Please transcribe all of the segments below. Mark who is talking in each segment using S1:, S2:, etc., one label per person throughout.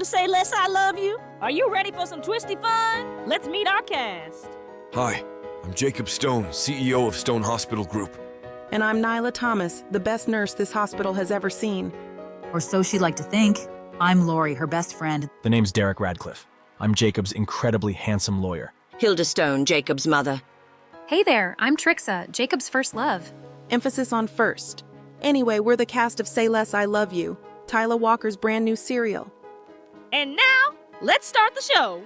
S1: to Say Less I Love You? Are you ready for some twisty fun? Let's meet our cast.
S2: Hi, I'm Jacob Stone, CEO of Stone Hospital Group.
S3: And I'm Nyla Thomas, the best nurse this hospital has ever seen.
S4: Or so she'd like to think. I'm Lori, her best friend.
S5: The name's Derek Radcliffe. I'm Jacob's incredibly handsome lawyer.
S6: Hilda Stone, Jacob's mother.
S7: Hey there, I'm Trixa, Jacob's first love.
S3: Emphasis on first. Anyway, we're the cast of Say Less I Love You, Tyla Walker's brand new serial.
S1: And now, let's start the show.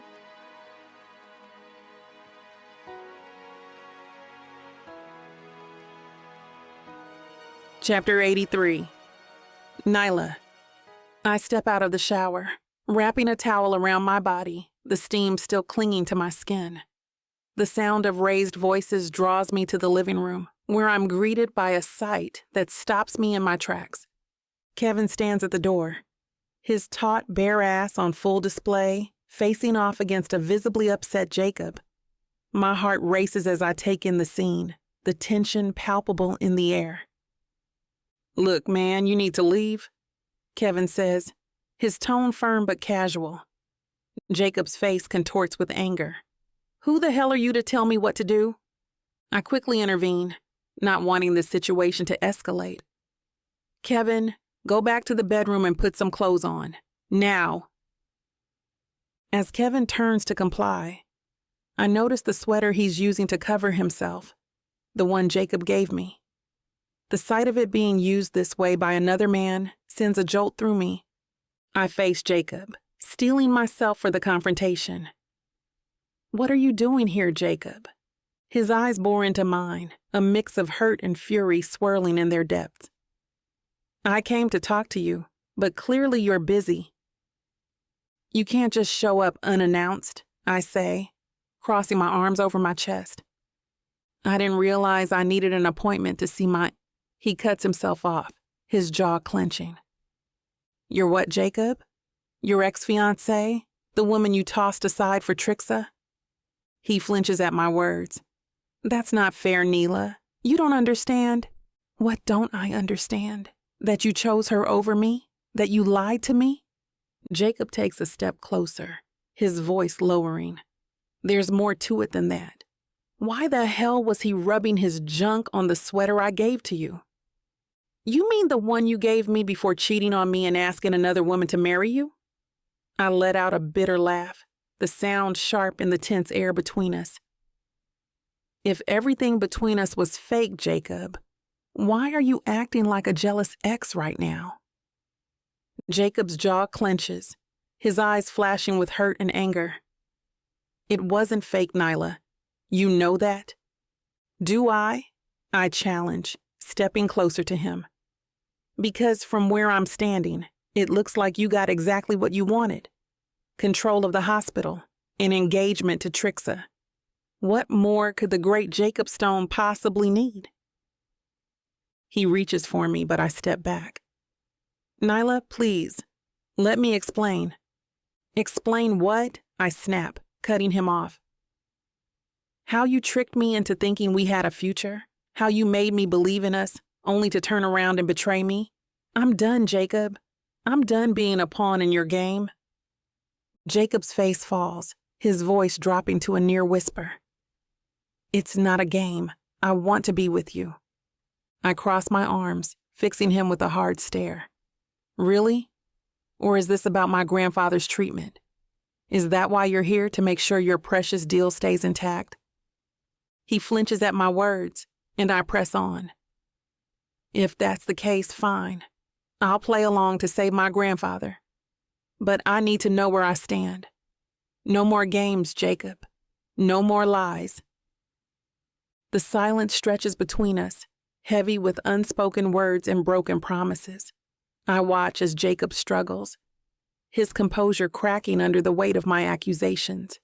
S3: Chapter 83. Nyla. I step out of the shower, wrapping a towel around my body, the steam still clinging to my skin. The sound of raised voices draws me to the living room, where I'm greeted by a sight that stops me in my tracks. Kevin stands at the door, his taut, bare ass on full display, facing off against a visibly upset Jacob. My heart races as I take in the scene, the tension palpable in the air. "Look, man, you need to leave," Kevin says, his tone firm but casual. Jacob's face contorts with anger. "Who the hell are you to tell me what to do?" I quickly intervene, not wanting this situation to escalate. "Kevin, go back to the bedroom and put some clothes on. Now." As Kevin turns to comply, I notice the sweater he's using to cover himself, the one Jacob gave me. The sight of it being used this way by another man sends a jolt through me. I face Jacob, steeling myself for the confrontation. "What are you doing here, Jacob?" His eyes bore into mine, a mix of hurt and fury swirling in their depths. "I came to talk to you, but clearly you're busy." "You can't just show up unannounced," I say, crossing my arms over my chest. "I didn't realize I needed an appointment to see my—" He cuts himself off, his jaw clenching. "You're what, Jacob? Your ex-fiancée? The woman you tossed aside for Trixa?" He flinches at my words. "That's not fair, Nyla. You don't understand." "What don't I understand? That you chose her over me? That you lied to me?" Jacob takes a step closer, his voice lowering. "There's more to it than that. Why the hell was he rubbing his junk on the sweater I gave to you?" "You mean the one you gave me before cheating on me and asking another woman to marry you?" I let out a bitter laugh, the sound sharp in the tense air between us. "If everything between us was fake, Jacob, why are you acting like a jealous ex right now?" Jacob's jaw clenches, his eyes flashing with hurt and anger. "It wasn't fake, Nyla. You know that?" "Do I?" I challenge, stepping closer to him. "Because from where I'm standing, it looks like you got exactly what you wanted. Control of the hospital, an engagement to Trixa. What more could the great Jacob Stone possibly need?" He reaches for me, but I step back. "Nyla, please, let me explain." "Explain what?" I snap, cutting him off. "How you tricked me into thinking we had a future. How you made me believe in us, only to turn around and betray me. I'm done, Jacob. I'm done being a pawn in your game." Jacob's face falls, his voice dropping to a near whisper. "It's not a game. I want to be with you." I cross my arms, fixing him with a hard stare. "Really? Or is this about my grandfather's treatment? Is that why you're here, to make sure your precious deal stays intact?" He flinches at my words, and I press on. "If that's the case, fine. I'll play along to save my grandfather. But I need to know where I stand. No more games, Jacob. No more lies." The silence stretches between us, heavy with unspoken words and broken promises. I watch as Jacob struggles, his composure cracking under the weight of my accusations.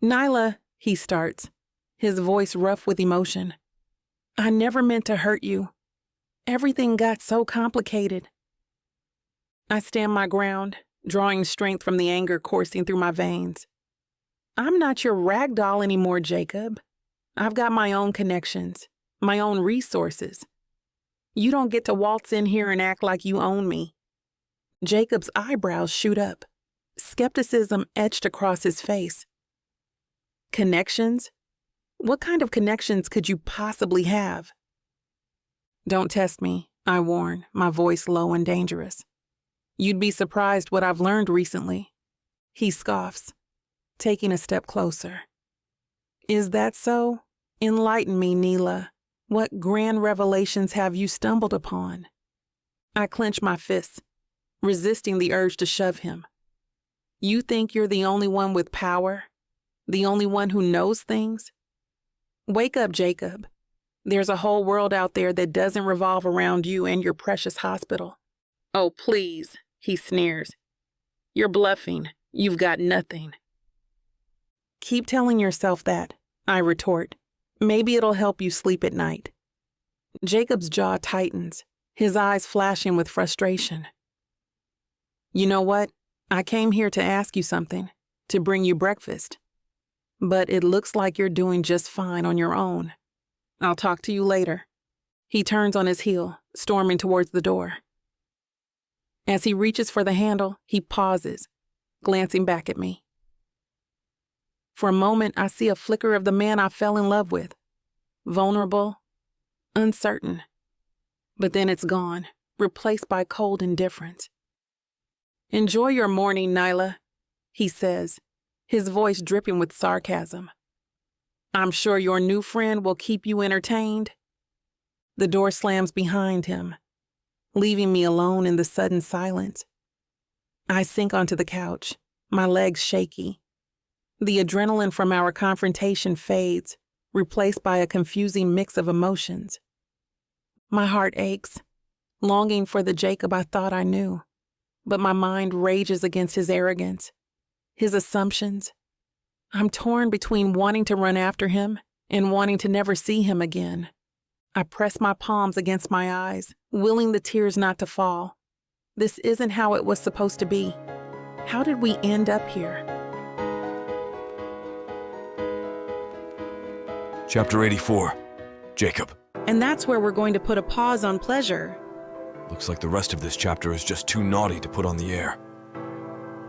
S3: "Nyla," he starts, his voice rough with emotion. "I never meant to hurt you. Everything got so complicated." I stand my ground, drawing strength from the anger coursing through my veins. "I'm not your rag doll anymore, Jacob. I've got my own connections, my own resources. You don't get to waltz in here and act like you own me." Jacob's eyebrows shoot up, skepticism etched across his face. Connections? What kind of connections could you possibly have? Don't test me, I warn, my voice low and dangerous. You'd be surprised what I've learned recently. He scoffs, taking a step closer. Is that so? Enlighten me, Nyla. What grand revelations have you stumbled upon? I clench my fists, resisting the urge to shove him. You think you're the only one with power? The only one who knows things? Wake up, Jacob. There's a whole world out there that doesn't revolve around you and your precious hospital. Oh, please, he sneers. You're bluffing. You've got nothing. Keep telling yourself that, I retort. Maybe it'll help you sleep at night. Jacob's jaw tightens, his eyes flashing with frustration. You know what? I came here to ask you something, to bring you breakfast. But it looks like you're doing just fine on your own. I'll talk to you later. He turns on his heel, storming towards the door. As he reaches for the handle, he pauses, glancing back at me. For a moment, I see a flicker of the man I fell in love with. Vulnerable, uncertain. But then it's gone, replaced by cold indifference. Enjoy your morning, Nyla, he says, his voice dripping with sarcasm. I'm sure your new friend will keep you entertained. The door slams behind him, leaving me alone in the sudden silence. I sink onto the couch, my legs shaky. The adrenaline from our confrontation fades, replaced by a confusing mix of emotions. My heart aches, longing for the Jacob I thought I knew, but my mind rages against his arrogance, his assumptions. I'm torn between wanting to run after him and wanting to never see him again. I press my palms against my eyes, willing the tears not to fall. This isn't how it was supposed to be. How did we end up here?
S2: Chapter 84. Jacob.
S8: And that's where we're going to put a pause on pleasure.
S2: Looks like the rest of this chapter is just too naughty to put on the air.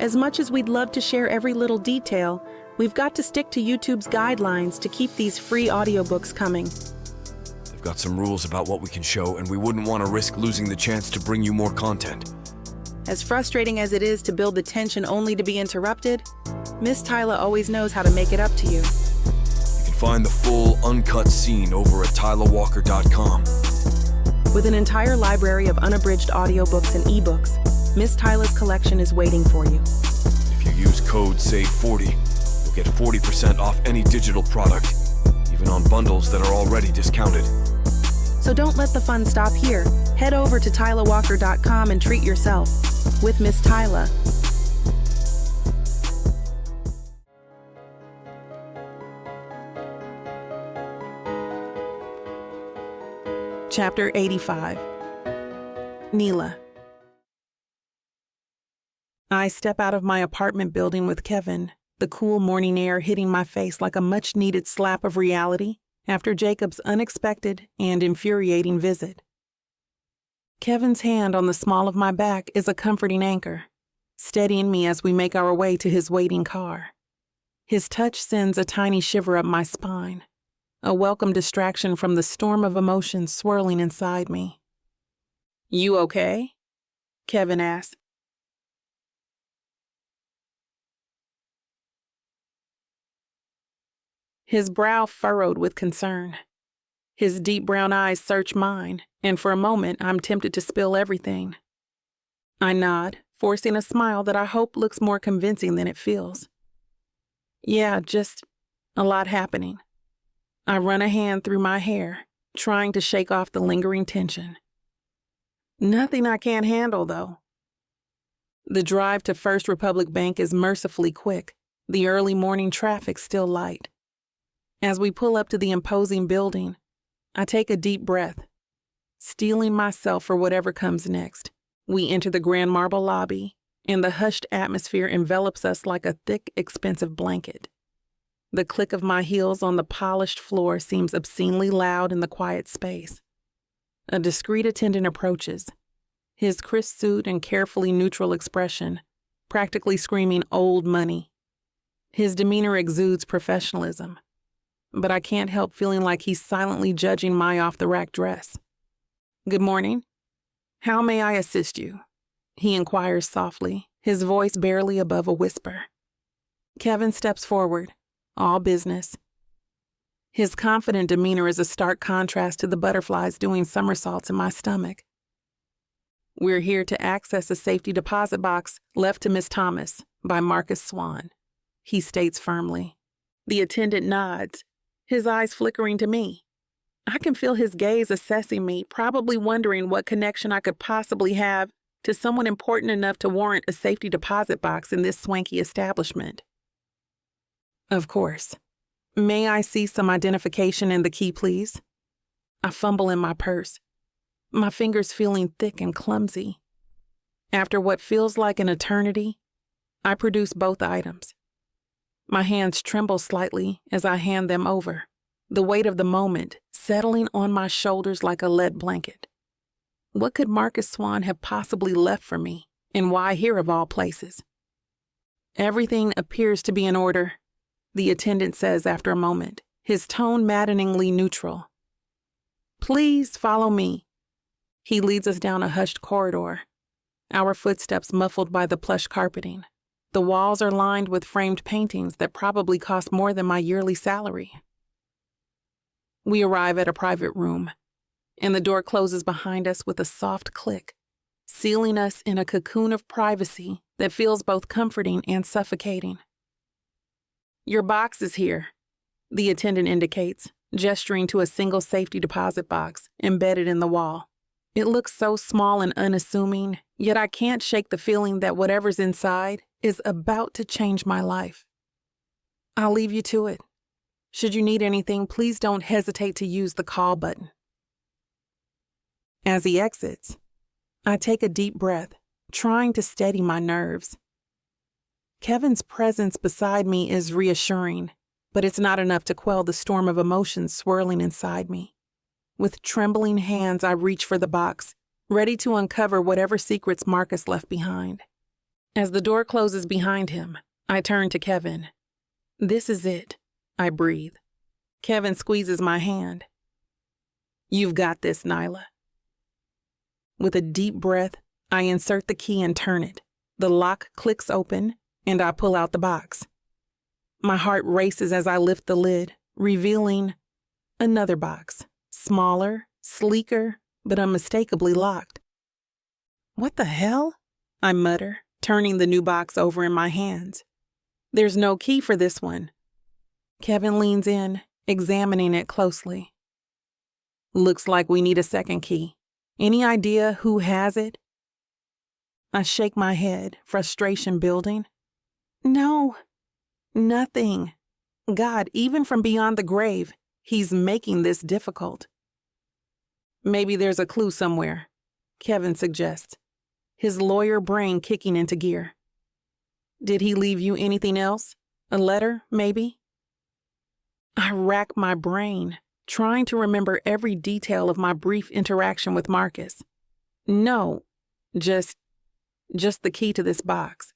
S8: As much as we'd love to share every little detail, we've got to stick to YouTube's guidelines to keep these free audiobooks coming.
S2: They've got some rules about what we can show, and we wouldn't want to risk losing the chance to bring you more content.
S8: As frustrating as it is to build the tension only to be interrupted, Miss Tyla always knows how to make it up to you.
S2: You can find the full, uncut scene over at tylawalker.com.
S8: With an entire library of unabridged audiobooks and ebooks, Miss Tyla's collection is waiting for you.
S2: If you use code SAVE40, you'll get 40% off any digital product, even on bundles that are already discounted.
S8: So don't let the fun stop here. Head over to tylawalker.com and treat yourself with Miss Tyla.
S3: Chapter 85. Nyla. I step out of my apartment building with Kevin, the cool morning air hitting my face like a much-needed slap of reality after Jacob's unexpected and infuriating visit. Kevin's hand on the small of my back is a comforting anchor, steadying me as we make our way to his waiting car. His touch sends a tiny shiver up my spine, a welcome distraction from the storm of emotions swirling inside me. You okay? Kevin asks. His brow furrowed with concern. His deep brown eyes search mine, and for a moment I'm tempted to spill everything. I nod, forcing a smile that I hope looks more convincing than it feels. Yeah, just a lot happening. I run a hand through my hair, trying to shake off the lingering tension. Nothing I can't handle, though. The drive to First Republic Bank is mercifully quick, the early morning traffic still light. As we pull up to the imposing building, I take a deep breath, steeling myself for whatever comes next. We enter the grand marble lobby, and the hushed atmosphere envelops us like a thick, expensive blanket. The click of my heels on the polished floor seems obscenely loud in the quiet space. A discreet attendant approaches, his crisp suit and carefully neutral expression, practically screaming old money. His demeanor exudes professionalism, but I can't help feeling like he's silently judging my off-the-rack dress. "Good morning. How may I assist you?" he inquires softly, his voice barely above a whisper. Kevin steps forward, all business. His confident demeanor is a stark contrast to the butterflies doing somersaults in my stomach. "We're here to access a safety deposit box left to Miss Thomas by Marcus Swan," he states firmly. The attendant nods, his eyes flickering to me. I can feel his gaze assessing me, probably wondering what connection I could possibly have to someone important enough to warrant a safety deposit box in this swanky establishment. Of course. "May I see some identification and the key, please?" I fumble in my purse, my fingers feeling thick and clumsy. After what feels like an eternity, I produce both items. My hands tremble slightly as I hand them over, the weight of the moment settling on my shoulders like a lead blanket. What could Marcus Swan have possibly left for me, and why here of all places? "Everything appears to be in order," the attendant says after a moment, his tone maddeningly neutral. "Please follow me." He leads us down a hushed corridor, our footsteps muffled by the plush carpeting. The walls are lined with framed paintings that probably cost more than my yearly salary. We arrive at a private room, and the door closes behind us with a soft click, sealing us in a cocoon of privacy that feels both comforting and suffocating. "Your box is here," the attendant indicates, gesturing to a single safety deposit box embedded in the wall. It looks so small and unassuming, yet I can't shake the feeling that whatever's inside is about to change my life. "I'll leave you to it. Should you need anything, please don't hesitate to use the call button." As he exits, I take a deep breath, trying to steady my nerves. Kevin's presence beside me is reassuring, but it's not enough to quell the storm of emotions swirling inside me. With trembling hands, I reach for the box, ready to uncover whatever secrets Marcus left behind. As the door closes behind him, I turn to Kevin. "This is it," I breathe. Kevin squeezes my hand. "You've got this, Nyla." With a deep breath, I insert the key and turn it. The lock clicks open, and I pull out the box. My heart races as I lift the lid, revealing another box, smaller, sleeker, but unmistakably locked. "What the hell?" I mutter, turning the new box over in my hands. "There's no key for this one." Kevin leans in, examining it closely. "Looks like we need a second key. Any idea who has it?" I shake my head, frustration building. "No, nothing. God, even from beyond the grave, he's making this difficult." "Maybe there's a clue somewhere," Kevin suggests, his lawyer brain kicking into gear. "Did he leave you anything else? A letter, maybe?" I rack my brain, trying to remember every detail of my brief interaction with Marcus. No, just the key to this box,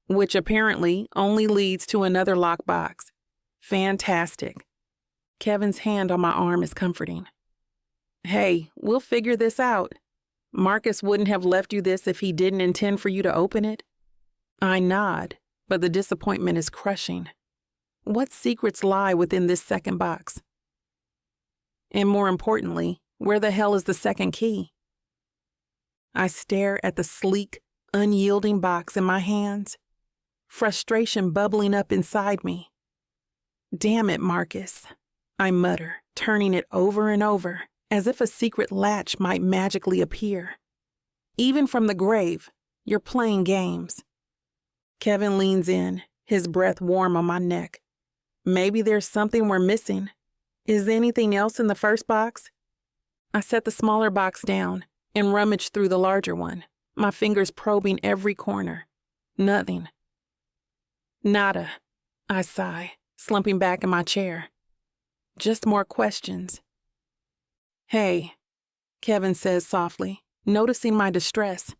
S3: which apparently only leads to another locked box. Fantastic. Kevin's hand on my arm is comforting. "Hey, we'll figure this out. Marcus wouldn't have left you this if he didn't intend for you to open it." I nod, but the disappointment is crushing. What secrets lie within this second box? And more importantly, where the hell is the second key? I stare at the sleek, unyielding box in my hands, frustration bubbling up inside me. "Damn it, Marcus," I mutter, turning it over and over, as if a secret latch might magically appear. "Even from the grave, you're playing games." Kevin leans in, his breath warm on my neck. "Maybe there's something we're missing. Is anything else in the first box?" I set the smaller box down and rummage through the larger one, my fingers probing every corner. Nothing. "Nada," I sigh, slumping back in my chair. Just more questions. "Hey," Kevin says softly, noticing my distress.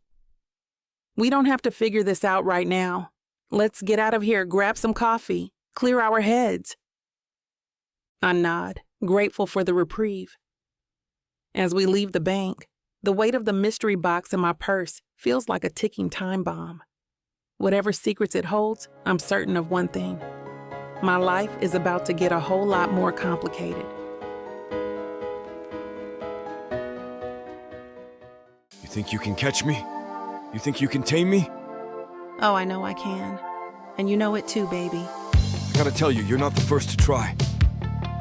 S3: We don't have to figure this out right now. Let's get out of here, grab some coffee, clear our heads. I nod, grateful for the reprieve. As we leave the bank, the weight of the mystery box in my purse feels like a ticking time bomb. Whatever secrets it holds, I'm certain of one thing. My life is about to get a whole lot more complicated.
S2: You think you can catch me? You think you can tame me?
S8: Oh, I know I can. And you know it too, baby.
S2: I gotta tell you, you're not the first to try.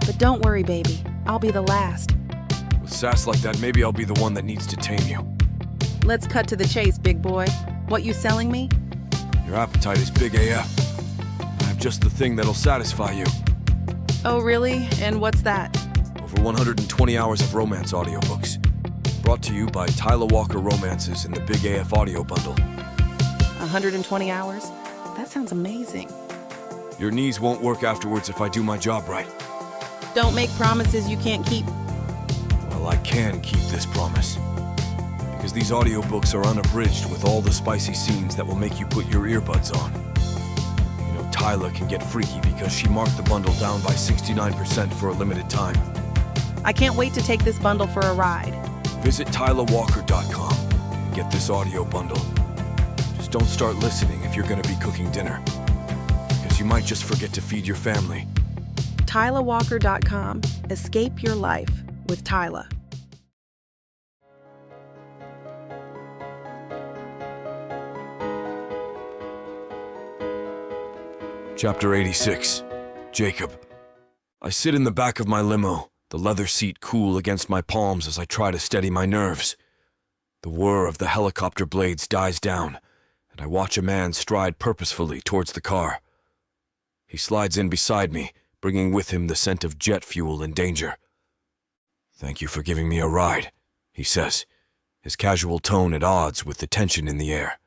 S8: But don't worry, baby. I'll be the last.
S2: With sass like that, maybe I'll be the one that needs to tame you.
S8: Let's cut to the chase, big boy. What you selling me?
S2: Your appetite is big AF. I have just the thing that'll satisfy you.
S8: Oh, really? And what's that?
S2: Over 120 hours of romance audiobooks. Brought to you by Tyla Walker Romances in the Big AF audio bundle.
S8: 120 hours? That sounds amazing.
S2: Your knees won't work afterwards if I do my job right.
S8: Don't make promises you can't keep.
S2: Well, I can keep this promise. Because these audiobooks are unabridged with all the spicy scenes that will make you put your earbuds on. You know, Tyla can get freaky because she marked the bundle down by 69% for a limited time.
S8: I can't wait to take this bundle for a ride.
S2: Visit TylaWalker.com and get this audio bundle. Just don't start listening if you're going to be cooking dinner. Because you might just forget to feed your family.
S8: TylaWalker.com. Escape your life with Tyla.
S2: Chapter 86. Jacob. I sit in the back of my limo, the leather seat cool against my palms as I try to steady my nerves. The whir of the helicopter blades dies down, and I watch a man stride purposefully towards the car. He slides in beside me, bringing with him the scent of jet fuel and danger. "Thank you for giving me a ride," he says, his casual tone at odds with the tension in the air.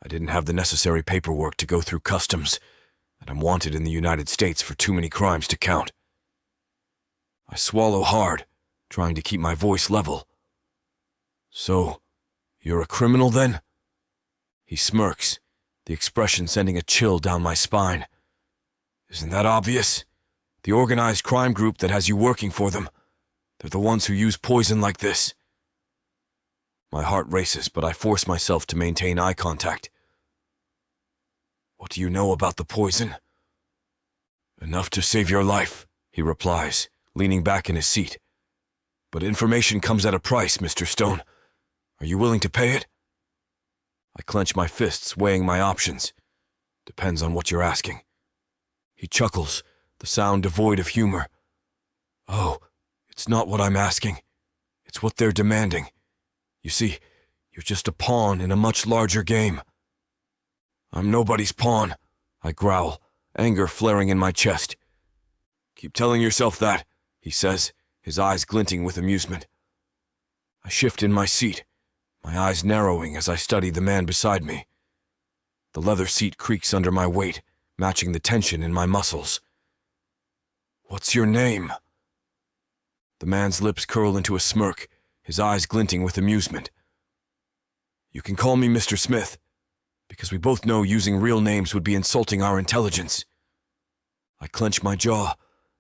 S2: I didn't have the necessary paperwork to go through customs, and I'm wanted in the United States for too many crimes to count. I swallow hard, trying to keep my voice level. "So, you're a criminal then?" He smirks, the expression sending a chill down my spine. "Isn't that obvious? The organized crime group that has you working for them. They're the ones who use poison like this." My heart races, but I force myself to maintain eye contact. "What do you know about the poison?" "Enough to save your life," he replies, leaning back in his seat. "But information comes at a price, Mr. Stone. Are you willing to pay it?" I clench my fists, weighing my options. "Depends on what you're asking." He chuckles, the sound devoid of humor. "Oh, it's not what I'm asking. It's what they're demanding. You see, you're just a pawn in a much larger game." "I'm nobody's pawn," I growl, anger flaring in my chest. "Keep telling yourself that," he says, his eyes glinting with amusement. I shift in my seat, my eyes narrowing as I study the man beside me. The leather seat creaks under my weight, matching the tension in my muscles. "What's your name?" The man's lips curl into a smirk, his eyes glinting with amusement. "You can call me Mr. Smith, because we both know using real names would be insulting our intelligence." I clench my jaw,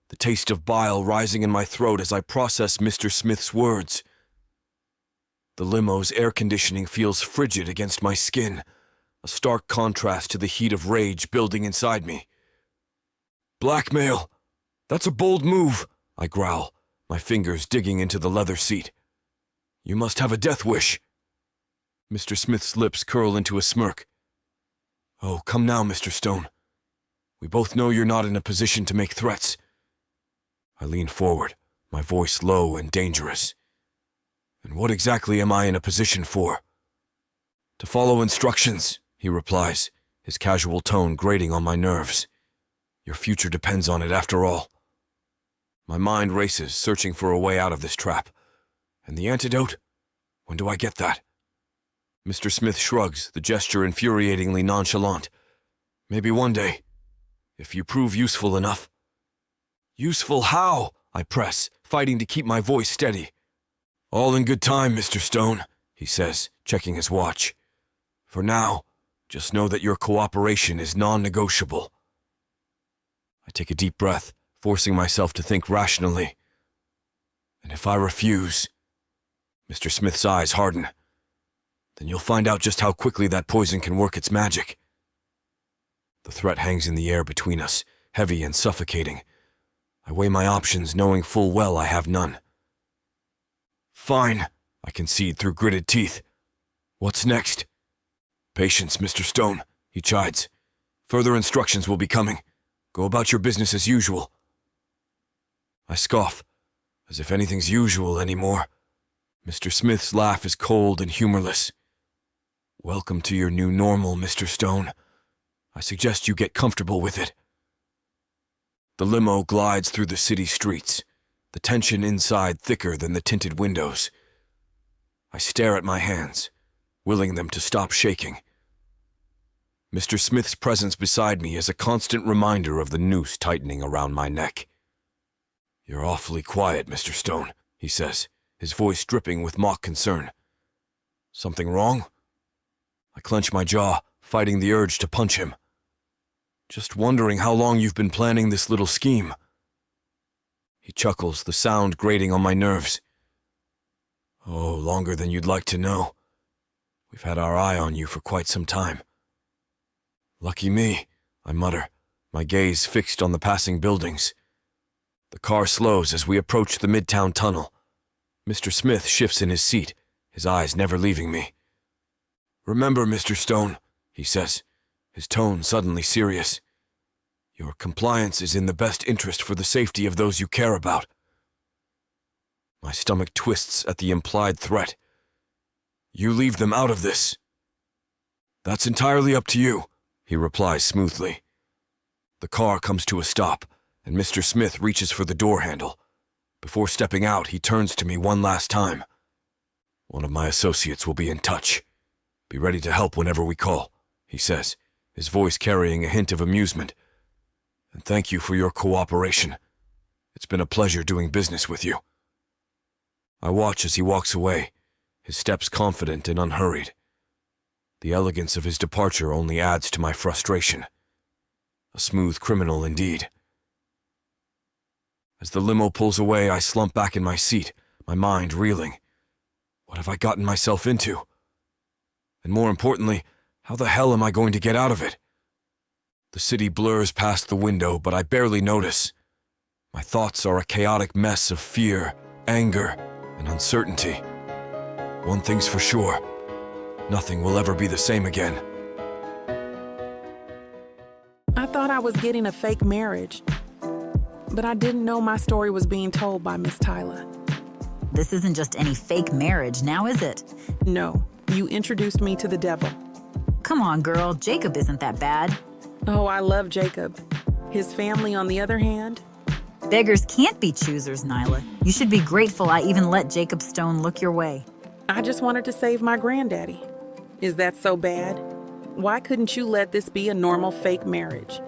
S2: the taste of bile rising in my throat as I process Mr. Smith's words. The limo's air conditioning feels frigid against my skin, a stark contrast to the heat of rage building inside me. "Blackmail! That's a bold move," I growl, my fingers digging into the leather seat. "You must have a death wish." Mr. Smith's lips curl into a smirk. "Oh, come now, Mr. Stone. We both know you're not in a position to make threats." I lean forward, my voice low and dangerous. "And what exactly am I in a position for?" "To follow instructions," he replies, his casual tone grating on my nerves. "Your future depends on it after all." My mind races, searching for a way out of this trap. And the antidote? When do I get that? Mr. Smith shrugs, the gesture infuriatingly nonchalant. "Maybe one day, if you prove useful enough." "Useful how?" I press, fighting to keep my voice steady. All in good time, Mr. Stone, he says, checking his watch. For now, just know that your cooperation is non-negotiable. I take a deep breath, forcing myself to think rationally. And if I refuse, Mr. Smith's eyes harden. Then you'll find out just how quickly that poison can work its magic. The threat hangs in the air between us, heavy and suffocating. I weigh my options, knowing full well I have none. Fine, I concede through gritted teeth. What's next? Patience, Mr. Stone, he chides. Further instructions will be coming. Go about your business as usual. I scoff, as if anything's usual anymore. Mr. Smith's laugh is cold and humorless. Welcome to your new normal, Mr. Stone. I suggest you get comfortable with it. The limo glides through the city streets, the tension inside thicker than the tinted windows. I stare at my hands, willing them to stop shaking. Mr. Smith's presence beside me is a constant reminder of the noose tightening around my neck. You're awfully quiet, Mr. Stone, he says, his voice dripping with mock concern. Something wrong? I clench my jaw, fighting the urge to punch him. Just wondering how long you've been planning this little scheme. He chuckles, the sound grating on my nerves. Oh, longer than you'd like to know. We've had our eye on you for quite some time. Lucky me, I mutter, my gaze fixed on the passing buildings. The car slows as we approach the Midtown Tunnel. Mr. Smith shifts in his seat, his eyes never leaving me. Remember, Mr. Stone, he says, his tone suddenly serious. Your compliance is in the best interest for the safety of those you care about. My stomach twists at the implied threat. You leave them out of this. That's entirely up to you, he replies smoothly. The car comes to a stop, and Mr. Smith reaches for the door handle. Before stepping out, he turns to me one last time. One of my associates will be in touch. Be ready to help whenever we call, he says, his voice carrying a hint of amusement. And thank you for your cooperation. It's been a pleasure doing business with you. I watch as he walks away, his steps confident and unhurried. The elegance of his departure only adds to my frustration. A smooth criminal indeed. As the limo pulls away, I slump back in my seat, my mind reeling. What have I gotten myself into? And more importantly, how the hell am I going to get out of it? The city blurs past the window, but I barely notice. My thoughts are a chaotic mess of fear, anger, and uncertainty. One thing's for sure. Nothing will ever be the same again.
S3: I thought I was getting a fake marriage, but I didn't know my story was being told by Miss Tyla.
S4: This isn't just any fake marriage, now is it?
S3: No, you introduced me to the devil.
S4: Come on, girl, Jacob isn't that bad.
S3: Oh, I love Jacob. His family, on the other hand?
S4: Beggars can't be choosers, Nyla. You should be grateful I even let Jacob Stone look your way.
S3: I just wanted to save my granddaddy. Is that so bad? Why couldn't you let this be a normal fake marriage?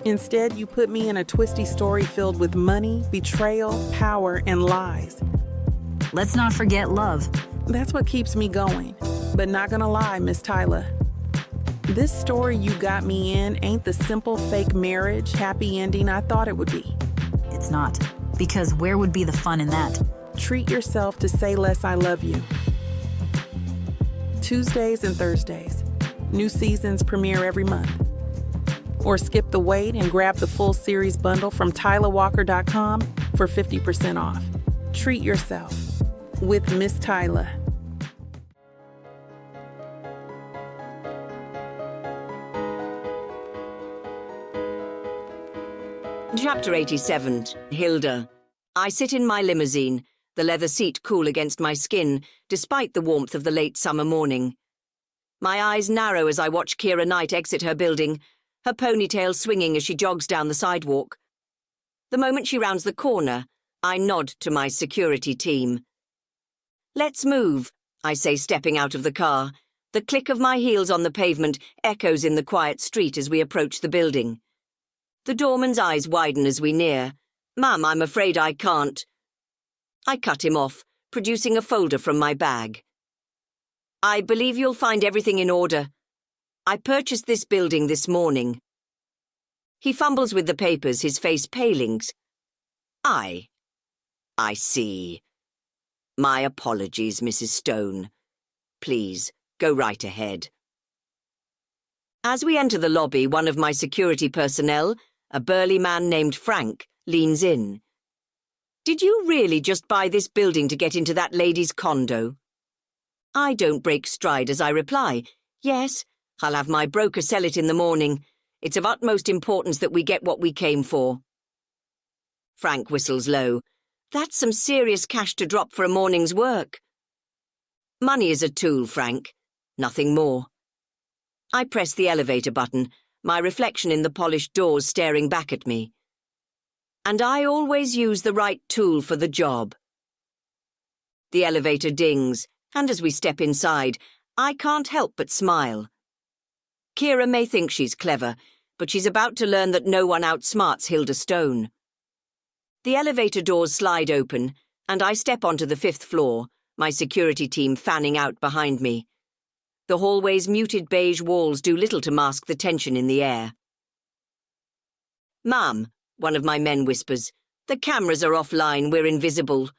S3: Instead, you put me in a twisty story filled with money, betrayal, power, and lies.
S4: Let's not forget love.
S3: That's what keeps me going. But not gonna lie, Miss Tyla. This story you got me in ain't the simple fake marriage, happy ending I thought it would be.
S4: It's not. Because where would be the fun in that?
S3: Treat yourself to Say Less I Love You. Tuesdays and Thursdays. New seasons premiere every month. Or skip the wait and grab the full series bundle from TylaWalker.com for 50% off. Treat yourself with Miss Tyla.
S6: Chapter 87, Hilda. I sit in my limousine, the leather seat cool against my skin, despite the warmth of the late summer morning. My eyes narrow as I watch Keira Knight exit her building, her ponytail swinging as she jogs down the sidewalk. The moment she rounds the corner, I nod to my security team. Let's move, I say, stepping out of the car. The click of my heels on the pavement echoes in the quiet street as we approach the building. The doorman's eyes widen as we near. Ma'am, I'm afraid I can't. I cut him off, producing a folder from my bag. I believe you'll find everything in order. I purchased this building this morning. He fumbles with the papers, his face paling. I see. My apologies, Mrs. Stone. Please, go right ahead. As we enter the lobby, one of my security personnel, a burly man named Frank, leans in. Did you really just buy this building to get into that lady's condo? I don't break stride as I reply, yes, I'll have my broker sell it in the morning. It's of utmost importance that we get what we came for. Frank whistles low. That's some serious cash to drop for a morning's work. Money is a tool, Frank. Nothing more. I press the elevator button, my reflection in the polished doors staring back at me. And I always use the right tool for the job. The elevator dings, and as we step inside, I can't help but smile. Kira may think she's clever, but she's about to learn that no one outsmarts Hilda Stone. The elevator doors slide open, and I step onto the 5th floor, my security team fanning out behind me. The hallway's muted beige walls do little to mask the tension in the air. "Ma'am," one of my men whispers, "the cameras are offline, we're invisible."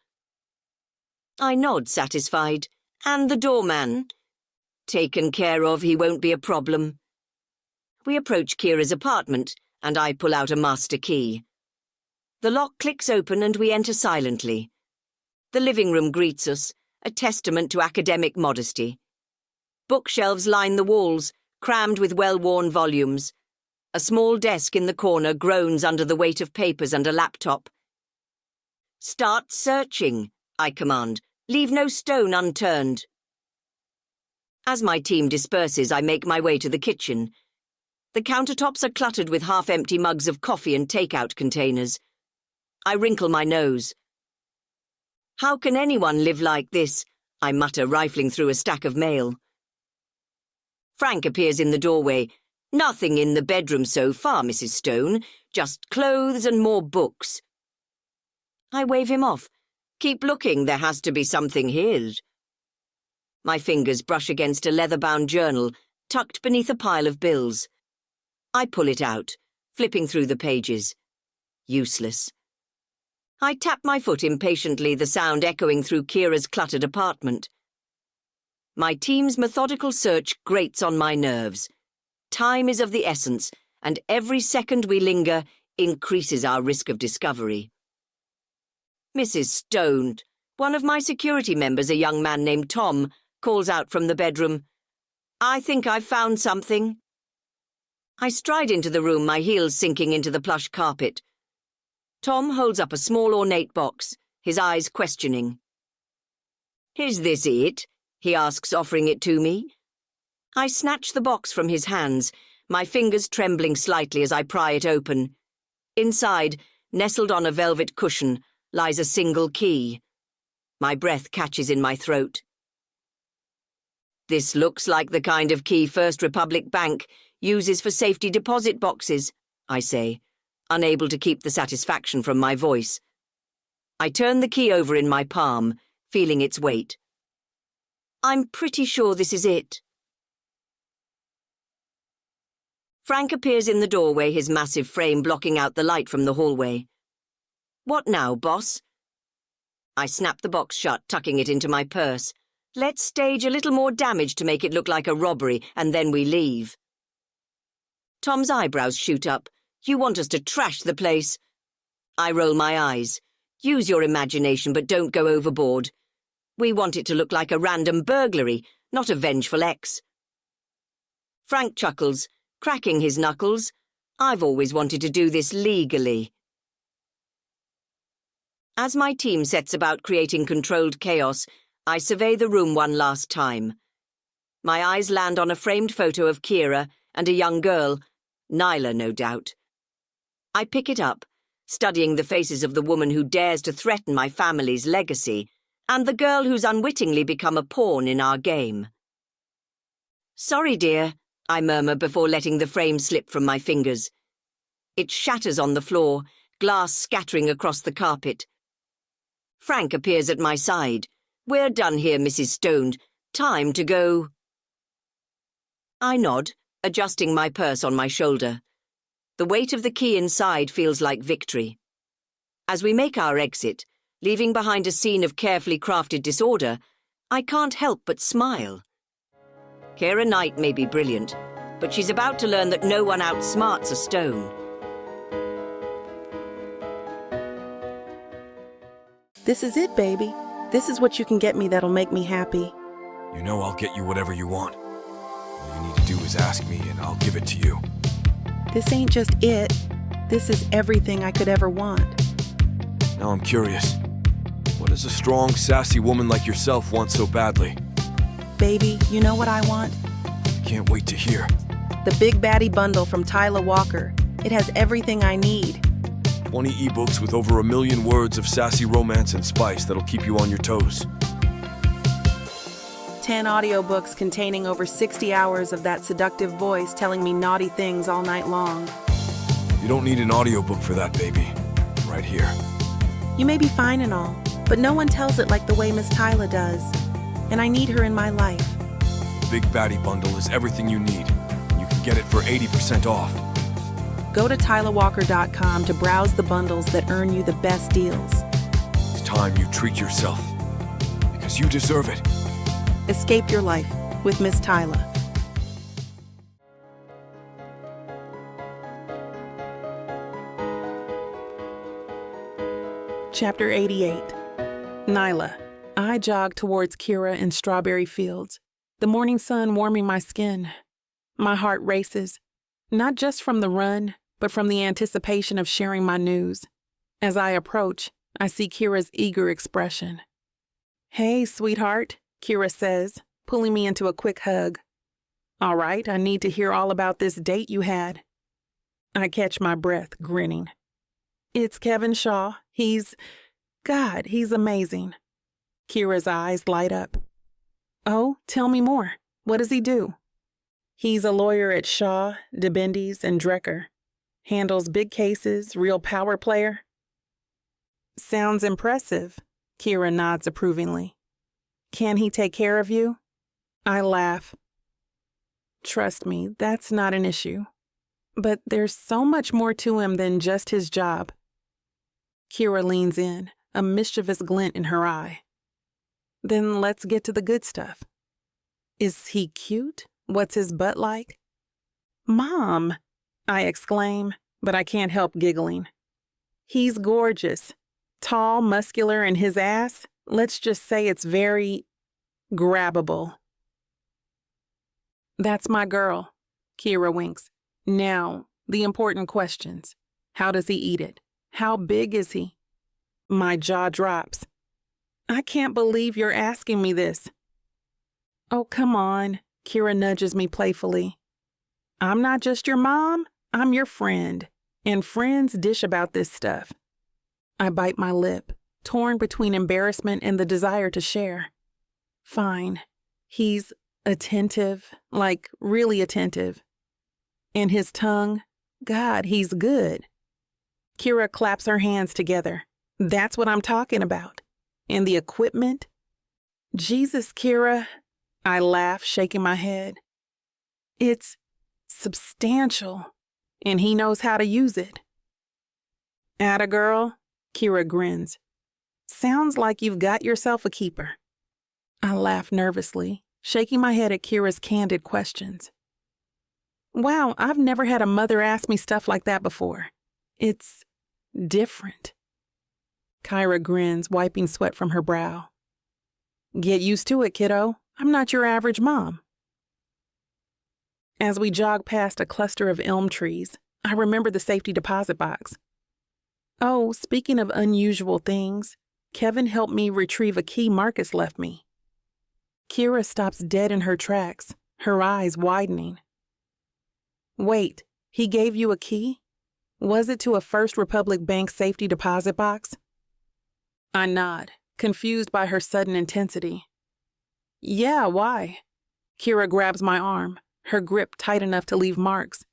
S6: I nod, satisfied. "And the doorman?" "Taken care of, he won't be a problem." We approach Kira's apartment, and I pull out a master key. The lock clicks open and we enter silently. The living room greets us, a testament to academic modesty. Bookshelves line the walls, crammed with well-worn volumes. A small desk in the corner groans under the weight of papers and a laptop. "Start searching," I command. "Leave no stone unturned." As my team disperses, I make my way to the kitchen. The countertops are cluttered with half-empty mugs of coffee and takeout containers. I wrinkle my nose. "How can anyone live like this?" I mutter, rifling through a stack of mail. Frank appears in the doorway. "Nothing in the bedroom so far, Mrs. Stone. Just clothes and more books." I wave him off. "Keep looking, there has to be something here." My fingers brush against a leather-bound journal, tucked beneath a pile of bills. I pull it out, flipping through the pages. Useless. I tap my foot impatiently, the sound echoing through Kira's cluttered apartment. My team's methodical search grates on my nerves. Time is of the essence, and every second we linger increases our risk of discovery. "Mrs. Stone," one of my security members, a young man named Tom, calls out from the bedroom. "I think I've found something." I stride into the room, my heels sinking into the plush carpet. Tom holds up a small ornate box, his eyes questioning. "Is this it?" he asks, offering it to me. I snatch the box from his hands, my fingers trembling slightly as I pry it open. Inside, nestled on a velvet cushion, lies a single key. My breath catches in my throat. "This looks like the kind of key First Republic Bank uses for safety deposit boxes," I say, unable to keep the satisfaction from my voice. I turn the key over in my palm, feeling its weight. "I'm pretty sure this is it." Frank appears in the doorway, his massive frame blocking out the light from the hallway. "What now, boss?" I snap the box shut, tucking it into my purse. "Let's stage a little more damage to make it look like a robbery, and then we leave." Tom's eyebrows shoot up. "You want us to trash the place?" I roll my eyes. "Use your imagination, but don't go overboard. We want it to look like a random burglary, not a vengeful ex." Frank chuckles, cracking his knuckles. "I've always wanted to do this legally." As my team sets about creating controlled chaos, I survey the room one last time. My eyes land on a framed photo of Kira and a young girl, Nyla, no doubt. I pick it up, studying the faces of the woman who dares to threaten my family's legacy, and the girl who's unwittingly become a pawn in our game. "Sorry, dear," I murmur before letting the frame slip from my fingers. It shatters on the floor, glass scattering across the carpet. Frank appears at my side, We're done here, Mrs. Stone. Time to go. I nod, adjusting my purse on my shoulder. The weight of the key inside feels like victory. As we make our exit, leaving behind a scene of carefully crafted disorder, I can't help but smile. Keira Knight may be brilliant, but she's about to learn that no one outsmarts a stone.
S8: This is it, baby. This is what you can get me that'll make me happy.
S2: You know I'll get you whatever you want. All you need to do is ask me and I'll give it to you.
S8: This ain't just it. This is everything I could ever want.
S2: Now I'm curious. What does a strong, sassy woman like yourself want so badly?
S8: Baby, you know what I want?
S2: I can't wait to hear.
S8: The Big Baddie bundle from Tyla Walker. It has everything I need.
S2: 20 ebooks with over 1 million words of sassy romance and spice that'll keep you on your toes.
S8: 10 audiobooks containing over 60 hours of that seductive voice telling me naughty things all night long.
S2: You don't need an audiobook for that, baby. Right here.
S8: You may be fine and all, but no one tells it like the way Miss Tyla does. And I need her in my life.
S2: The Big Baddie bundle is everything you need. You can get it for 80% off.
S8: Go to TylaWalker.com to browse the bundles that earn you the best deals.
S2: It's time you treat yourself. Because you deserve it.
S8: Escape your life with Miss Tyla. Chapter 88. Nyla. I jog towards Keira in strawberry fields, the morning sun warming my skin. My heart races, not just from the run, but from the anticipation of sharing my news. As I approach, I see Keira's eager expression. "Hey, sweetheart," Keira says, pulling me into a quick hug. "All right, I need to hear all about this date you had." I catch my breath, grinning. "It's Kevin Shaw. He's amazing." Keira's eyes light up. "Oh, tell me more. What does he do?" "He's a lawyer at Shaw, DeBendy's, and Drecker. Handles big cases, real power player." "Sounds impressive," Keira nods approvingly. "Can he take care of you?" I laugh. "Trust me, that's not an issue. But there's so much more to him than just his job." Keira leans in, a mischievous glint in her eye. "Then let's get to the good stuff. Is he cute? What's his butt like?" "Mom!" I exclaim, but I can't help giggling. "He's gorgeous. Tall, muscular, and his ass, let's just say it's very grabbable." "That's my girl," Keira winks. "Now, the important questions. How does he eat it? How big is he?" My jaw drops. "I can't believe you're asking me this." "Oh, come on," Keira nudges me playfully. "I'm not just your mom, I'm your friend, and friends dish about this stuff." I bite my lip, torn between embarrassment and the desire to share. "Fine. He's attentive, like really attentive. And his tongue, God, he's good." Keira claps her hands together. "That's what I'm talking about. And the equipment? Jesus, Keira," I laugh, shaking my head. "It's substantial, and he knows how to use it." "Atta girl," Keira grins. "Sounds like you've got yourself a keeper." I laugh nervously, shaking my head at Kira's candid questions. Wow, I've never had a mother ask me stuff like that before. It's different. Keira grins, wiping sweat from her brow. "Get used to it, kiddo. I'm not your average mom." As we jog past a cluster of elm trees, I remember the safety deposit box. Oh, speaking of unusual things, Kevin helped me retrieve a key Marcus left me. Keira stops dead in her tracks, her eyes widening. "Wait, he gave you a key? Was it to a First Republic Bank safety deposit box?" I nod, confused by her sudden intensity. "Yeah, why?" Keira grabs my arm, her grip tight enough to leave marks.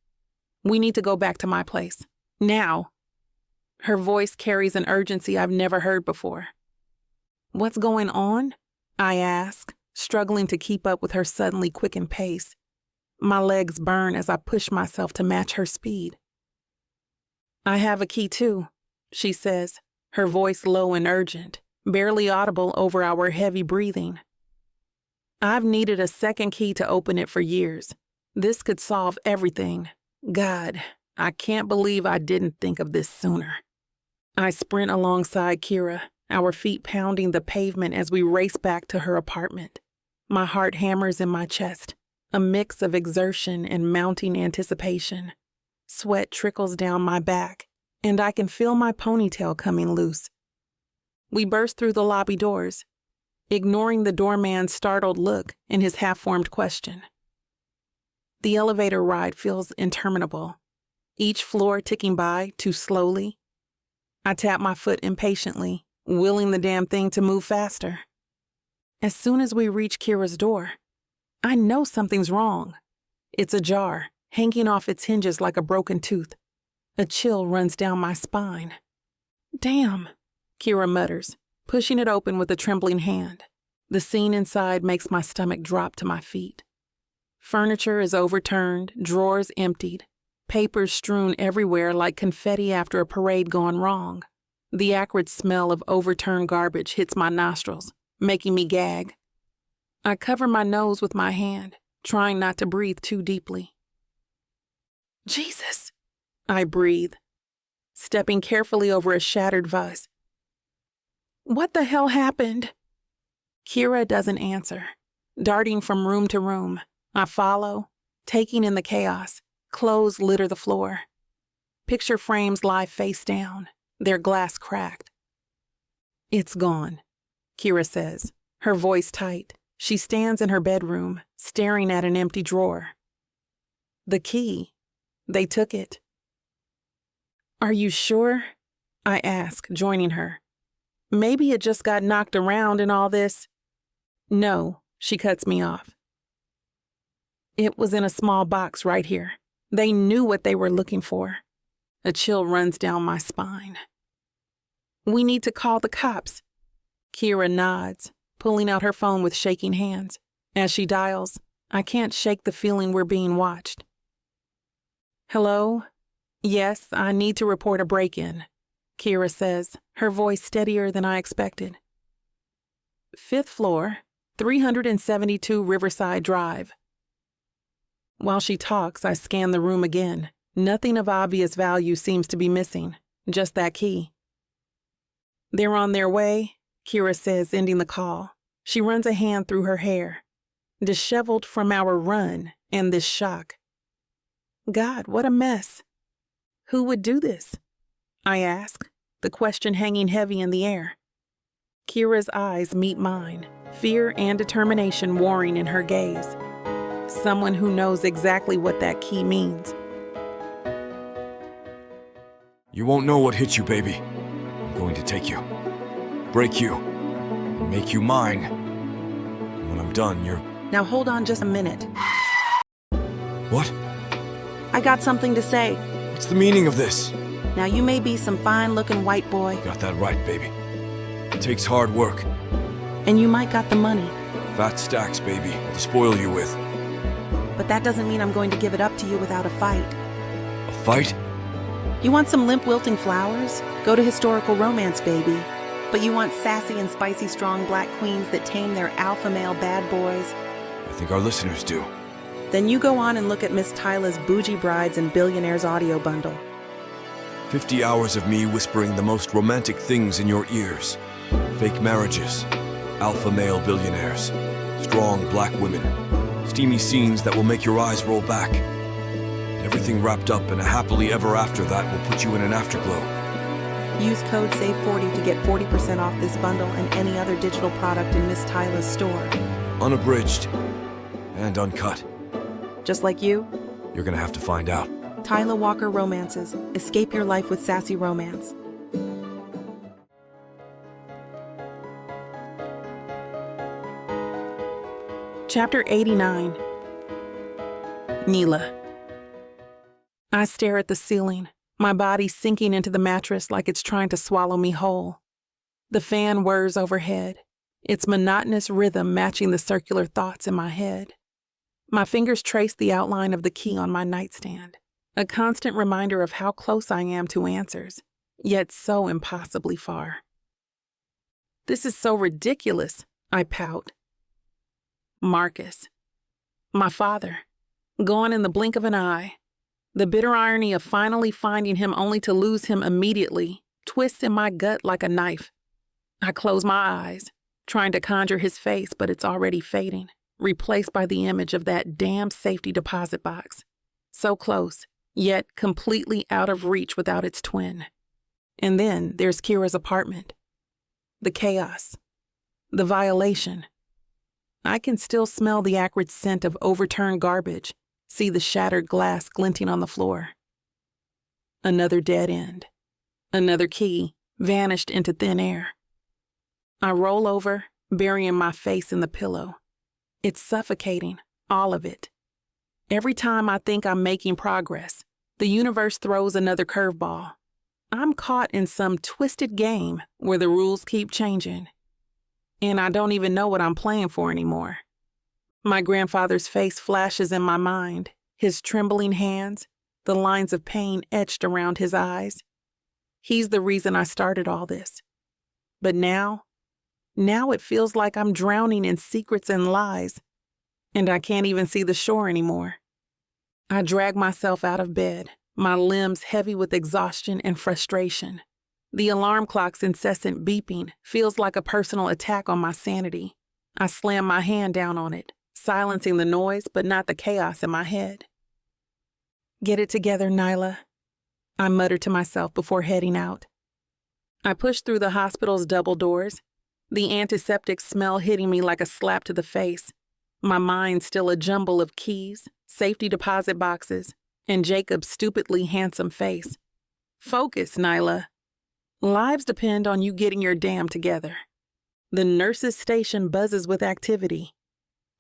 S8: "We need to go back to my place. Now." Her voice carries an urgency I've never heard before. "What's going on?"
S3: I ask, struggling to keep up with her suddenly quickened pace. My legs burn as I push myself to match her speed. I have a key too, she says, her voice low and urgent, barely audible over our heavy breathing. I've needed a second key to open it for years. This could solve everything. God, I can't believe I didn't think of this sooner. I sprint alongside Kira, our feet pounding the pavement as we race back to her apartment. My heart hammers in my chest, a mix of exertion and mounting anticipation. Sweat trickles down my back, and I can feel my ponytail coming loose. We burst through the lobby doors, ignoring the doorman's startled look and his half-formed question. The elevator ride feels interminable, each floor ticking by too slowly. I tap my foot impatiently, willing the damn thing to move faster. As soon as we reach Kira's door, I know something's wrong. It's ajar, hanging off its hinges like a broken tooth. A chill runs down my spine. Damn, Kira mutters, pushing it open with a trembling hand. The scene inside makes my stomach drop to my feet. Furniture is overturned, drawers emptied, papers strewn everywhere like confetti after a parade gone wrong. The acrid smell of overturned garbage hits my nostrils, making me gag. I cover my nose with my hand, trying not to breathe too deeply. Jesus, I breathe, stepping carefully over a shattered vase. What the hell happened? Kira doesn't answer. Darting from room to room, I follow, taking in the chaos. Clothes litter the floor. Picture frames lie face down, their glass cracked. It's gone, Kira says, her voice tight. She stands in her bedroom, staring at an empty drawer. The key. They took it. Are you sure? I ask, joining her. Maybe it just got knocked around in all this. No, she cuts me off. It was in a small box right here. They knew what they were looking for. A chill runs down my spine. We need to call the cops. Kira nods, pulling out her phone with shaking hands. As she dials, I can't shake the feeling we're being watched. Hello? Yes, I need to report a break-in, Kira says, her voice steadier than I expected. 5th floor, 372 Riverside Drive. While she talks, I scan the room again. Nothing of obvious value seems to be missing, just that key. They're on their way, Kira says, ending the call. She runs a hand through her hair, disheveled from our run and this shock. God, what a mess. Who would do this? I ask, the question hanging heavy in the air. Kira's eyes meet mine, fear and determination warring in her gaze. Someone who knows exactly what that key means.
S2: You won't know what hit you, baby. I'm going to take you, break you, and make you mine. And when I'm done, you're...
S8: Now hold on just a minute.
S2: What?
S8: I got something to say.
S2: What's the meaning of this?
S8: Now you may be some fine-looking white boy,
S2: Got that right, baby. It takes hard work.
S8: and you might got the money,
S2: Fat stacks, baby, to spoil you with.
S8: but that doesn't mean I'm going to give it up to you without a fight.
S2: A fight?
S8: You want some limp wilting flowers? Go to historical romance, baby. But you want sassy and spicy strong black queens that tame their alpha male bad boys?
S2: I think our listeners do.
S8: Then you go on and look at Miss Tyla's Bougie Brides and Billionaires audio bundle.
S2: 50 hours of me whispering the most romantic things in your ears. Fake marriages, alpha male billionaires, strong black women, steamy scenes that will make your eyes roll back. And everything wrapped up in a happily ever after that will put you in an afterglow.
S8: Use code SAVE40 to get 40% off this bundle and any other digital product in Miss Tyla's store.
S2: Unabridged and uncut.
S8: Just like you,
S2: You're gonna have to find out.
S8: Tyla Walker Romances. Escape your life with sassy romance. Chapter 89. Nyla. I stare at the ceiling, my body sinking into the mattress like it's trying to swallow me whole. The fan whirs overhead,
S3: its monotonous rhythm matching the circular thoughts in my head. My fingers trace the outline of the key on my nightstand, a constant reminder of how close I am to answers, yet so impossibly far. This is so ridiculous, I pout. Marcus. My father. Gone in the blink of an eye. The bitter irony of finally finding him only to lose him immediately twists in my gut like a knife. I close my eyes, trying to conjure his face, but it's already fading, replaced by the image of that damn safety deposit box. So close, yet completely out of reach without its twin. And then there's Kira's apartment. The chaos. The violation. I can still smell the acrid scent of overturned garbage, see the shattered glass glinting on the floor. Another dead end. Another key, vanished into thin air. I roll over, burying my face in the pillow. It's suffocating, all of it. Every time I think I'm making progress, the universe throws another curveball. I'm caught in some twisted game where the rules keep changing. And I don't even know what I'm playing for anymore. My grandfather's face flashes in my mind, his trembling hands, the lines of pain etched around his eyes. He's the reason I started all this. But now it feels like I'm drowning in secrets and lies, and I can't even see the shore anymore. I drag myself out of bed, my limbs heavy with exhaustion and frustration. The alarm clock's incessant beeping feels like a personal attack on my sanity. I slam my hand down on it, silencing the noise but not the chaos in my head. Get it together, Nyla, I mutter to myself before heading out. I push through the hospital's double doors, the antiseptic smell hitting me like a slap to the face, my mind still a jumble of keys, safety deposit boxes, and Jacob's stupidly handsome face. Focus, Nyla. Lives depend on you getting your damn together. The nurse's station buzzes with activity.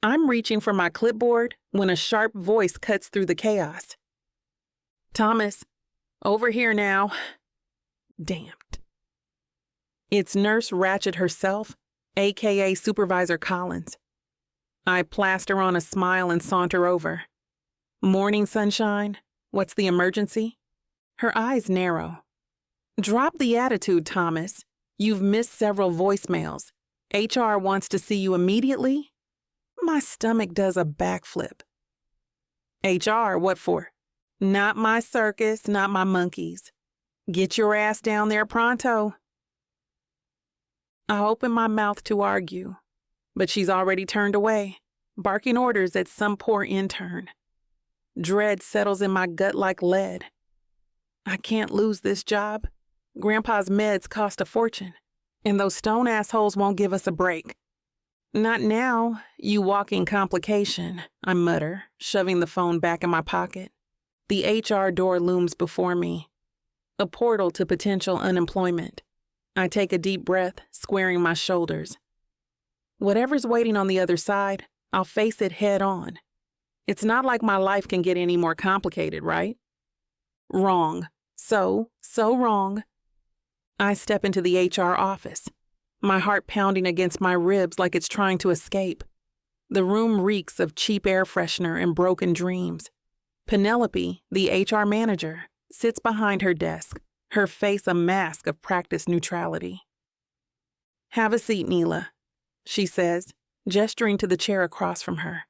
S3: I'm reaching for my clipboard when a sharp voice cuts through the chaos. Thomas, over here now. Damned. It's Nurse Ratchet herself, aka Supervisor Collins. I plaster on a smile and saunter over. Morning, sunshine. What's the emergency? Her eyes narrow. Drop the attitude, Thomas. You've missed several voicemails. HR wants to see you immediately? My stomach does a backflip. HR, what for? Not my circus, not my monkeys. Get your ass down there pronto. I open my mouth to argue, but she's already turned away, barking orders at some poor intern. Dread settles in my gut like lead. I can't lose this job. Grandpa's meds cost a fortune, and those stone assholes won't give us a break. Not now, you walking complication, I mutter, shoving the phone back in my pocket. The HR door looms before me, a portal to potential unemployment. I take a deep breath, squaring my shoulders. Whatever's waiting on the other side, I'll face it head on. It's not like my life can get any more complicated, right? Wrong. So wrong. I step into the HR office, my heart pounding against my ribs like it's trying to escape. The room reeks of cheap air freshener and broken dreams. Penelope, the HR manager, sits behind her desk, her face a mask of practiced neutrality. Have a seat, Nyla, she says, gesturing to the chair across from her.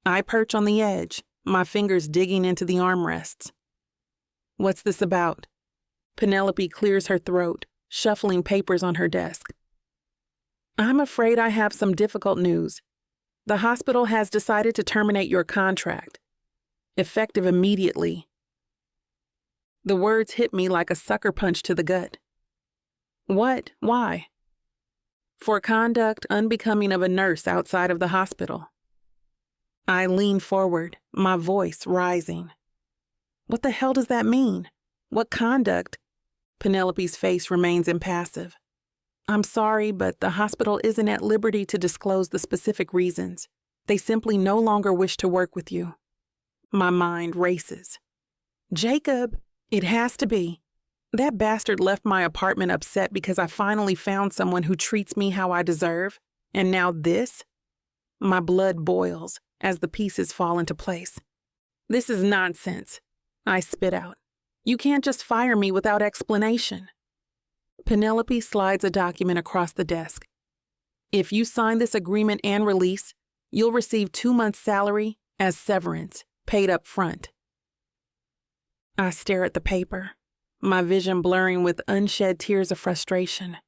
S3: I perch on the edge, my fingers digging into the armrests. What's this about? Penelope clears her throat, shuffling papers on her desk. I'm afraid I have some difficult news. The hospital has decided to terminate your contract. Effective immediately. The words hit me like a sucker punch to the gut. What? Why? For conduct unbecoming of a nurse outside of the hospital. I lean forward, my voice rising. What the hell does that mean? What conduct? Penelope's face remains impassive. I'm sorry, but the hospital isn't at liberty to disclose the specific reasons. They simply no longer wish to work with you. My mind races. Jacob, it has to be. That bastard left my apartment upset because I finally found someone who treats me how I deserve. And now this? My blood boils as the pieces fall into place. This is nonsense, I spit out. You can't just fire me without explanation. Penelope slides a document across the desk. If you sign this agreement and release, you'll receive 2 months' salary as severance, paid up front. I stare at the paper, my vision blurring with unshed tears of frustration.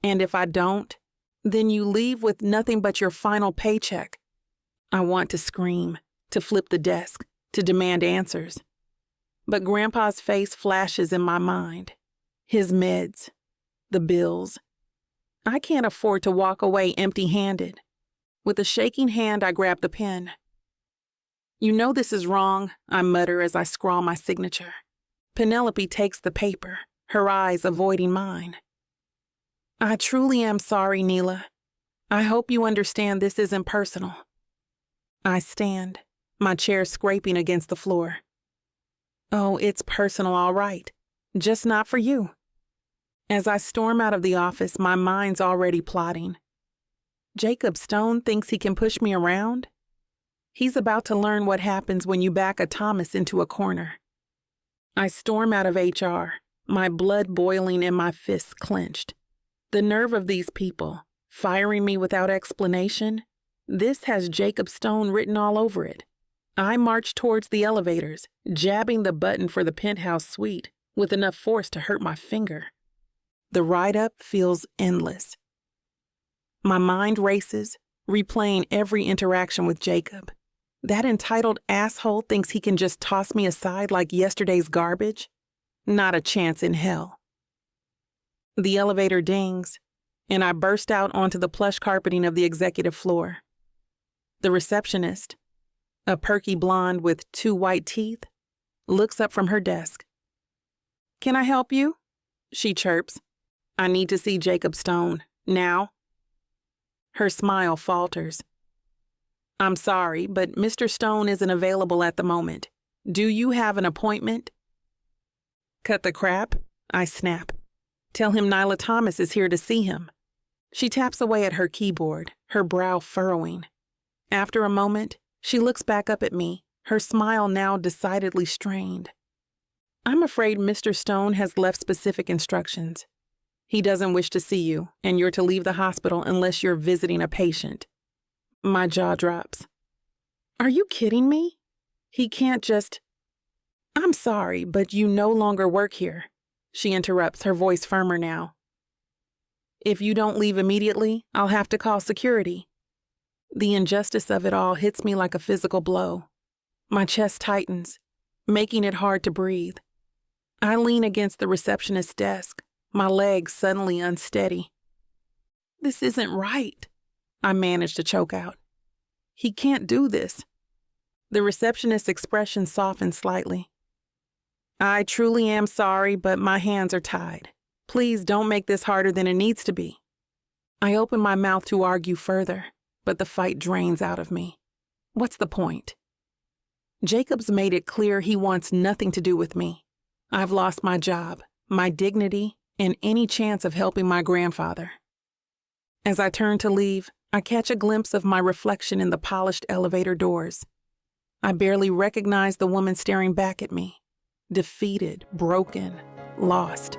S3: And if I don't, then you leave with nothing but your final paycheck. I want to scream, to flip the desk, to demand answers. But Grandpa's face flashes in my mind. His meds, the bills. I can't afford to walk away empty-handed. With a shaking hand, I grab the pen. You know this is wrong, I mutter as I scrawl my signature. Penelope takes the paper, her eyes avoiding mine. I truly am sorry, Nyla. I hope you understand this isn't personal. I stand, my chair scraping against the floor. Oh, it's personal, all right. Just not for you. As I storm out of the office, my mind's already plotting. Jacob Stone thinks he can push me around? He's about to learn what happens when you back a Thomas into a corner. I storm out of HR, my blood boiling and my fists clenched. The nerve of these people, firing me without explanation. This has Jacob Stone written all over it. I march towards the elevators, jabbing the button for the penthouse suite with enough force to hurt my finger. The ride up feels endless. My mind races, replaying every interaction with Jacob. That entitled asshole thinks he can just toss me aside like yesterday's garbage? Not a chance in hell. The elevator dings, and I burst out onto the plush carpeting of the executive floor. The receptionist, a perky blonde with 2 white teeth, looks up from her desk. "Can I help you?" she chirps. "I need to see Jacob Stone, now." Her smile falters. "I'm sorry, but Mr. Stone isn't available at the moment. Do you have an appointment?" "Cut the crap," I snap. "Tell him Nyla Thomas is here to see him." She taps away at her keyboard, her brow furrowing. After a moment, she looks back up at me, her smile now decidedly strained. "I'm afraid Mr. Stone has left specific instructions. He doesn't wish to see you, and you're to leave the hospital unless you're visiting a patient." My jaw drops. "Are you kidding me? He can't just—" "I'm sorry, but you no longer work here," she interrupts, her voice firmer now. "If you don't leave immediately, I'll have to call security." The injustice of it all hits me like a physical blow. My chest tightens, making it hard to breathe. I lean against the receptionist's desk, my legs suddenly unsteady. "This isn't right," I manage to choke out. "He can't do this." The receptionist's expression softens slightly. "I truly am sorry, but my hands are tied. Please don't make this harder than it needs to be." I open my mouth to argue further, but the fight drains out of me. What's the point? Jacob's made it clear he wants nothing to do with me. I've lost my job, my dignity, and any chance of helping my grandfather. As I turn to leave, I catch a glimpse of my reflection in the polished elevator doors. I barely recognize the woman staring back at me. Defeated, broken, lost.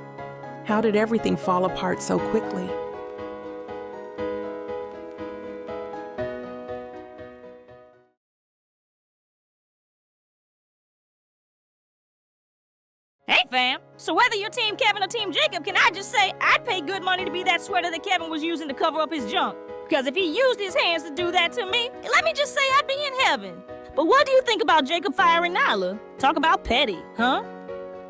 S3: How did everything fall apart so quickly?
S1: Hey fam, so whether you're Team Kevin or Team Jacob, can I just say I'd pay good money to be that sweater that Kevin was using to cover up his junk. Because if he used his hands to do that to me, let me just say I'd be in heaven. But what do you think about Jacob firing Nyla? Talk about petty, huh?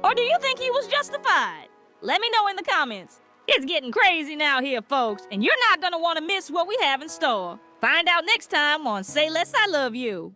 S1: Or do you think he was justified? Let me know in the comments. It's getting crazy now here, folks, and you're not gonna want to miss what we have in store. Find out next time on Say Less I Love You.